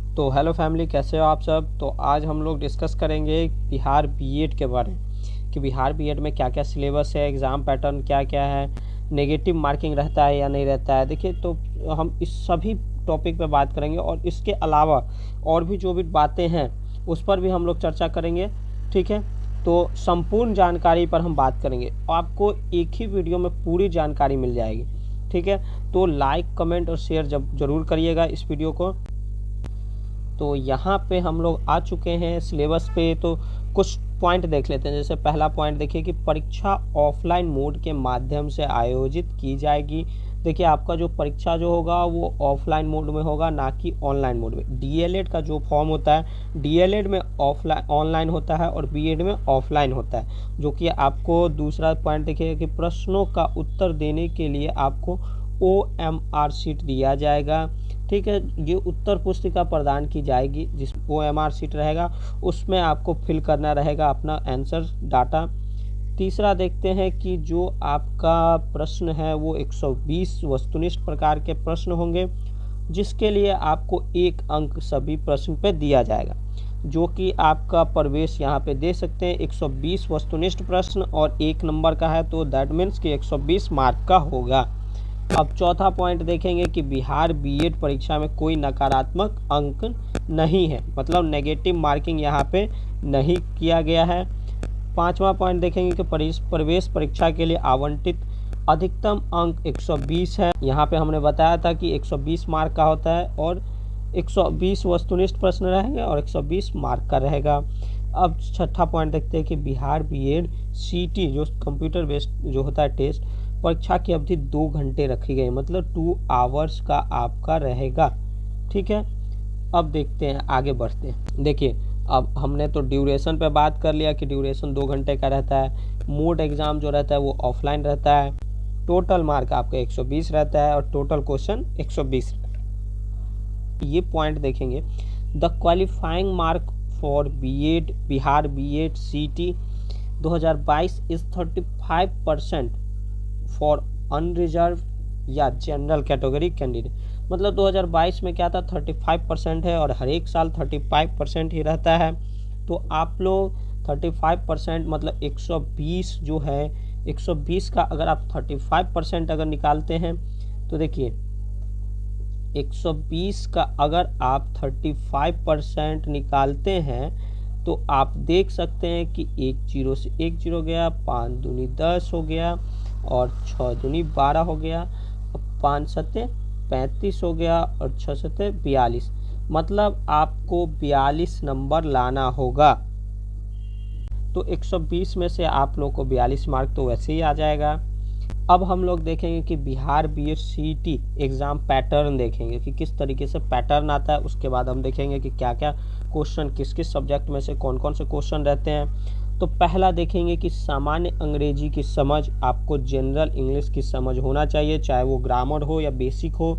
तो hello family, कैसे हो आप सब। तो आज हम लोग डिस्कस करेंगे बिहार बीएड के बारे में कि बिहार बीएड में क्या क्या सिलेबस है, एग्ज़ाम पैटर्न क्या क्या है, नेगेटिव मार्किंग रहता है या नहीं रहता है। देखिए, तो हम इस सभी टॉपिक पे बात करेंगे और इसके अलावा और भी जो भी बातें हैं उस पर भी हम लोग चर्चा करेंगे। ठीक है, तो संपूर्ण जानकारी पर हम बात करेंगे। आपको एक ही वीडियो में पूरी जानकारी मिल जाएगी। ठीक है, तो लाइक, कमेंट और शेयर ज़रूर करिएगा इस वीडियो को। तो यहाँ पे हम लोग आ चुके हैं सिलेबस पे। तो कुछ पॉइंट देख लेते हैं। जैसे पहला पॉइंट देखिए कि परीक्षा ऑफलाइन मोड के माध्यम से आयोजित की जाएगी। देखिए, आपका जो परीक्षा जो होगा वो ऑफलाइन मोड में होगा, ना कि ऑनलाइन मोड में। डीएलएड का जो फॉर्म होता है, डीएलएड में ऑनलाइन होता है और बीएड में ऑफलाइन होता है। जो कि आपको दूसरा पॉइंट देखिए कि प्रश्नों का उत्तर देने के लिए आपको OMR शीट दिया जाएगा। ठीक है, ये उत्तर पुस्तिका प्रदान की जाएगी। जिस OMR शीट रहेगा उसमें आपको फिल करना रहेगा अपना आंसर डाटा। तीसरा देखते हैं कि जो आपका प्रश्न है वो 120 वस्तुनिष्ठ प्रकार के प्रश्न होंगे, जिसके लिए आपको 1 अंक सभी प्रश्न पे दिया जाएगा। जो कि आपका प्रवेश यहाँ पे दे सकते हैं। 120 वस्तुनिष्ठ प्रश्न और 1 नंबर का है, तो दैट मीन्स कि 120 मार्क का होगा। अब चौथा पॉइंट देखेंगे कि बिहार बीएड परीक्षा में कोई नकारात्मक अंक नहीं है, मतलब नेगेटिव मार्किंग यहाँ पे नहीं किया गया है। पांचवा पॉइंट देखेंगे कि प्रवेश परीक्षा के लिए आवंटित अधिकतम अंक 120 है। यहाँ पे हमने बताया था कि 120 मार्क का होता है और 120 वस्तुनिष्ठ प्रश्न रहेंगे और 120 मार्क का रहेगा। अब छठा पॉइंट देखते हैं कि बिहार बीएड सीटी जो कंप्यूटर बेस्ड जो होता है टेस्ट, परीक्षा की अवधि 2 घंटे रखी गई, मतलब 2 आवर्स का आपका रहेगा। ठीक है, अब देखते हैं, आगे बढ़ते हैं। देखिए, अब हमने तो ड्यूरेशन पे बात कर लिया कि ड्यूरेशन 2 घंटे का रहता है। मोड एग्ज़ाम जो रहता है वो ऑफलाइन रहता है। टोटल मार्क आपका 120 रहता है और टोटल क्वेश्चन 120। ये पॉइंट देखेंगे, the qualifying mark for BEd Bihar BEd CET 2022 is 35% for unreserved या जनरल कैटेगरी कैंडिडेट। मतलब 2022 में क्या था, 35% है और हर एक साल 35% ही रहता है। तो आप लोग 35% मतलब 120 जो है, 120 का अगर आप 35% अगर निकालते हैं तो देखिए 120 का अगर आप 35% निकालते हैं तो आप देख सकते हैं कि 1 जीरो से 1 जीरो गया, 5 दूनी 10 हो गया और 6 दूनी 12 हो गया, 5 सत्ते 35 हो गया और 6 सत्ते 42। मतलब आपको 42 नंबर लाना होगा। तो 120 में से आप लोग को 42 मार्क तो वैसे ही आ जाएगा। अब हम लोग देखेंगे कि बिहार बीएड सीटी एग्ज़ाम पैटर्न देखेंगे कि किस तरीके से पैटर्न आता है। उसके बाद हम देखेंगे कि क्या क्या क्वेश्चन, किस किस सब्जेक्ट में से कौन कौन से क्वेश्चन रहते हैं। तो पहला देखेंगे कि सामान्य अंग्रेजी की समझ, आपको जनरल इंग्लिश की समझ होना चाहिए, चाहे वो ग्रामर हो या बेसिक हो।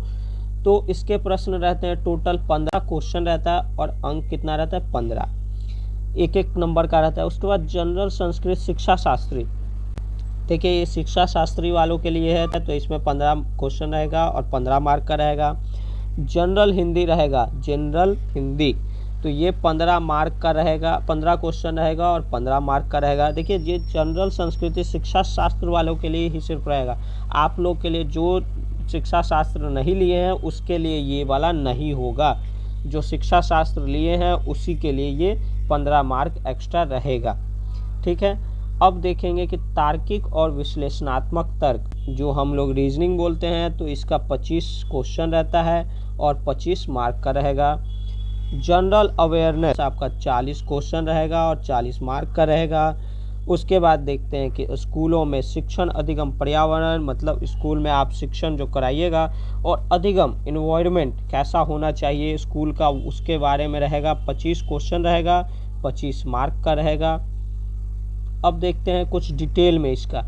तो इसके प्रश्न रहते हैं, टोटल 15 क्वेश्चन रहता है और अंक कितना रहता है, 15, 1-1 नंबर का रहता है। उसके बाद जनरल संस्कृत शिक्षा शास्त्री, देखिए ये शिक्षा शास्त्री वालों के लिए है, तो इसमें 15 क्वेश्चन रहेगा और 15 मार्क का रहेगा। जनरल हिंदी रहेगा, जनरल हिंदी, तो ये 15 मार्क का रहेगा, 15 क्वेश्चन रहेगा और 15 मार्क का रहेगा। देखिए, ये जनरल संस्कृति शिक्षा शास्त्र वालों के लिए ही सिर्फ रहेगा। आप लोग के लिए जो शिक्षा शास्त्र नहीं लिए हैं उसके लिए ये वाला नहीं होगा। जो शिक्षा शास्त्र लिए हैं उसी के लिए ये 15 मार्क एक्स्ट्रा रहेगा। ठीक है, अब देखेंगे कि तार्किक और विश्लेषणात्मक तर्क, जो हम लोग रीजनिंग बोलते हैं, तो इसका 25 क्वेश्चन रहता है और 25 मार्क का रहेगा। जनरल अवेयरनेस आपका 40 क्वेश्चन रहेगा और 40 मार्क का रहेगा। उसके बाद देखते हैं कि स्कूलों में शिक्षण अधिगम पर्यावरण, मतलब स्कूल में आप शिक्षण जो कराइएगा, और अधिगम इन्वायरमेंट कैसा होना चाहिए स्कूल का, उसके बारे में रहेगा। 25 क्वेश्चन रहेगा, 25 मार्क का रहेगा। अब देखते हैं कुछ डिटेल में इसका।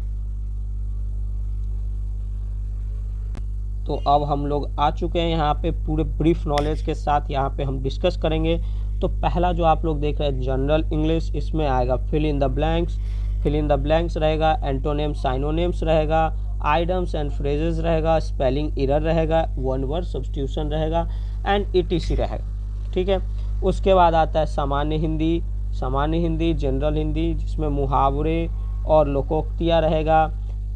तो अब हम लोग आ चुके हैं यहाँ पे पूरे ब्रीफ नॉलेज के साथ, यहाँ पे हम डिस्कस करेंगे। तो पहला जो आप लोग देख रहे हैं जनरल इंग्लिश, इसमें आएगा fill in the blanks, fill in the blanks रहेगा, एंटोनिम्स साइनोनिम्स रहेगा, आइडम्स एंड फ्रेजेस रहेगा, स्पेलिंग एरर रहेगा, वन वर्ड सब्स्टिट्यूशन रहेगा एंड ETC रहेगा। ठीक है। उसके बाद आता है सामान्य हिंदी जनरल हिंदी, जिसमें मुहावरे और लोकोक्तियाँ रहेगा,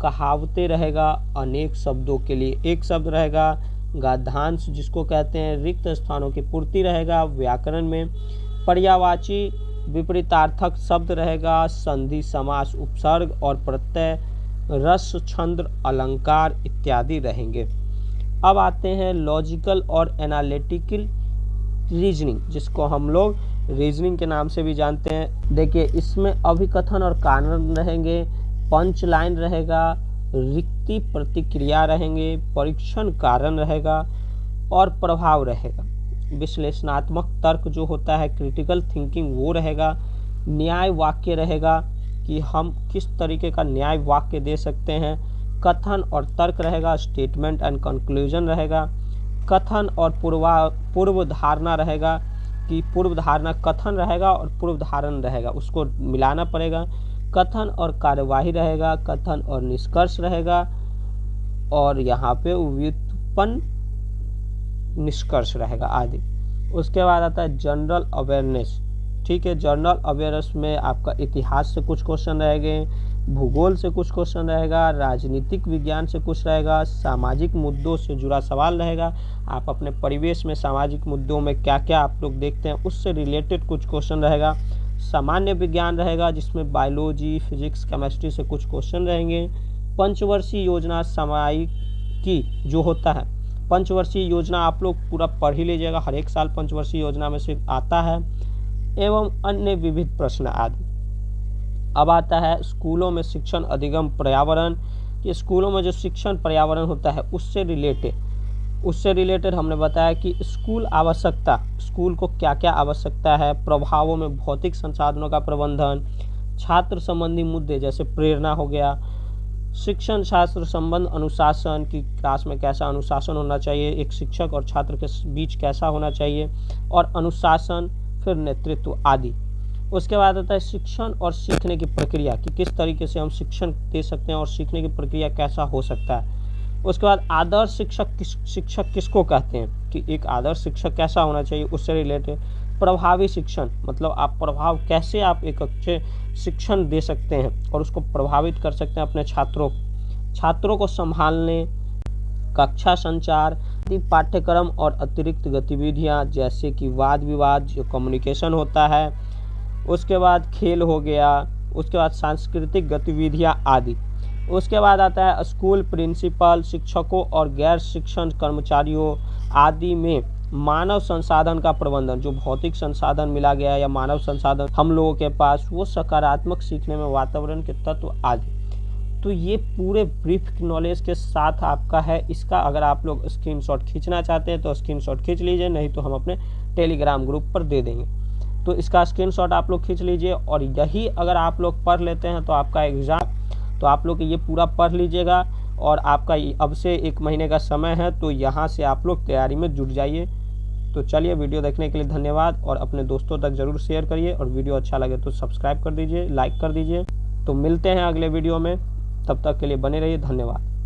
कहावतें रहेगा, अनेक शब्दों के लिए एक शब्द रहेगा, गद्यांश जिसको कहते हैं रिक्त स्थानों की पूर्ति रहेगा, व्याकरण में पर्यायवाची विपरीतार्थक शब्द रहेगा, संधि समास उपसर्ग और प्रत्यय, रस छंद अलंकार इत्यादि रहेंगे। अब आते हैं लॉजिकल और एनालिटिकल रीजनिंग, जिसको हम लोग रीजनिंग के नाम से भी जानते हैं। देखिए, इसमें अभिकथन और कारण रहेंगे, पंच लाइन रहेगा, रिक्ति प्रतिक्रिया रहेंगे, परीक्षण कारण रहेगा और प्रभाव रहेगा। विश्लेषणात्मक तर्क जो होता है, क्रिटिकल थिंकिंग, वो रहेगा। न्याय वाक्य रहेगा कि हम किस तरीके का न्याय वाक्य दे सकते हैं। कथन और तर्क रहेगा, स्टेटमेंट एंड कंक्लूजन रहेगा। कथन और पूर्व धारणा रहेगा कि पूर्व धारणा कथन रहेगा और पूर्व धारण रहेगा, उसको मिलाना पड़ेगा। कथन और कार्यवाही रहेगा, कथन और निष्कर्ष रहेगा, और यहाँ पे व्युत्पन्न निष्कर्ष रहेगा आदि। उसके बाद आता है जनरल अवेयरनेस, ठीक है। जनरल अवेयरनेस में आपका इतिहास से कुछ क्वेश्चन रहेंगे, भूगोल से कुछ क्वेश्चन रहेगा, राजनीतिक विज्ञान से कुछ रहेगा, सामाजिक मुद्दों से जुड़ा सवाल रहेगा। आप अपने परिवेश में सामाजिक मुद्दों में क्या क्या आप लोग देखते हैं, उससे रिलेटेड कुछ क्वेश्चन रहेगा। सामान्य विज्ञान रहेगा, जिसमें बायोलॉजी, फिजिक्स, केमिस्ट्री से कुछ क्वेश्चन रहेंगे। पंचवर्षीय योजना समायिकी जो होता है, पंचवर्षीय योजना आप लोग पूरा पढ़ ही लीजिएगा, हर एक साल पंचवर्षीय योजना में से आता है, एवं अन्य विविध प्रश्न आदि। अब आता है स्कूलों में शिक्षण अधिगम पर्यावरण, कि स्कूलों में जो शिक्षण पर्यावरण होता है उससे रिलेटेड हमने बताया कि स्कूल आवश्यकता, स्कूल को क्या क्या आवश्यकता है, प्रभावों में भौतिक संसाधनों का प्रबंधन, छात्र संबंधी मुद्दे जैसे प्रेरणा हो गया, शिक्षण शास्त्र संबंध अनुशासन की क्लास में कैसा अनुशासन होना चाहिए, एक शिक्षक और छात्र के बीच कैसा होना चाहिए, और अनुशासन, फिर नेतृत्व आदि। उसके बाद आता है शिक्षण और सीखने की प्रक्रिया, कि किस तरीके से हम शिक्षण दे सकते हैं और सीखने की प्रक्रिया कैसा हो सकता है। उसके बाद आदर्श शिक्षक किसको कहते हैं, कि एक आदर्श शिक्षक कैसा होना चाहिए, उससे रिलेटेड। प्रभावी शिक्षण, मतलब आप प्रभाव कैसे आप एक अच्छे शिक्षण दे सकते हैं और उसको प्रभावित कर सकते हैं अपने छात्रों को संभालने, कक्षा संचार, पाठ्यक्रम और अतिरिक्त गतिविधियां जैसे कि वाद विवाद जो कम्युनिकेशन होता है। उसके बाद खेल हो गया, उसके बाद सांस्कृतिक गतिविधियां आदि। उसके बाद आता है स्कूल प्रिंसिपल, शिक्षकों और गैर शिक्षण कर्मचारियों आदि में मानव संसाधन का प्रबंधन, जो भौतिक संसाधन मिला गया या मानव संसाधन हम लोगों के पास, वो सकारात्मक सीखने में वातावरण के तत्व आदि। तो ये पूरे ब्रीफ नॉलेज के साथ आपका है। इसका अगर आप लोग स्क्रीनशॉट खींचना चाहते हैं तो स्क्रीनशॉट खींच लीजिए, नहीं तो हम अपने टेलीग्राम ग्रुप पर दे देंगे। तो इसका स्क्रीनशॉट आप लोग खींच लीजिए, और यही अगर आप लोग पढ़ लेते हैं तो आपका एग्ज़ाम, तो आप लोग ये पूरा पढ़ लीजिएगा, और आपका अब से 1 महीने का समय है, तो यहाँ से आप लोग तैयारी में जुट जाइए। तो चलिए, वीडियो देखने के लिए धन्यवाद, और अपने दोस्तों तक ज़रूर शेयर करिए, और वीडियो अच्छा लगे तो सब्सक्राइब कर दीजिए, लाइक कर दीजिए। तो मिलते हैं अगले वीडियो में, तब तक के लिए बने रहिए, धन्यवाद।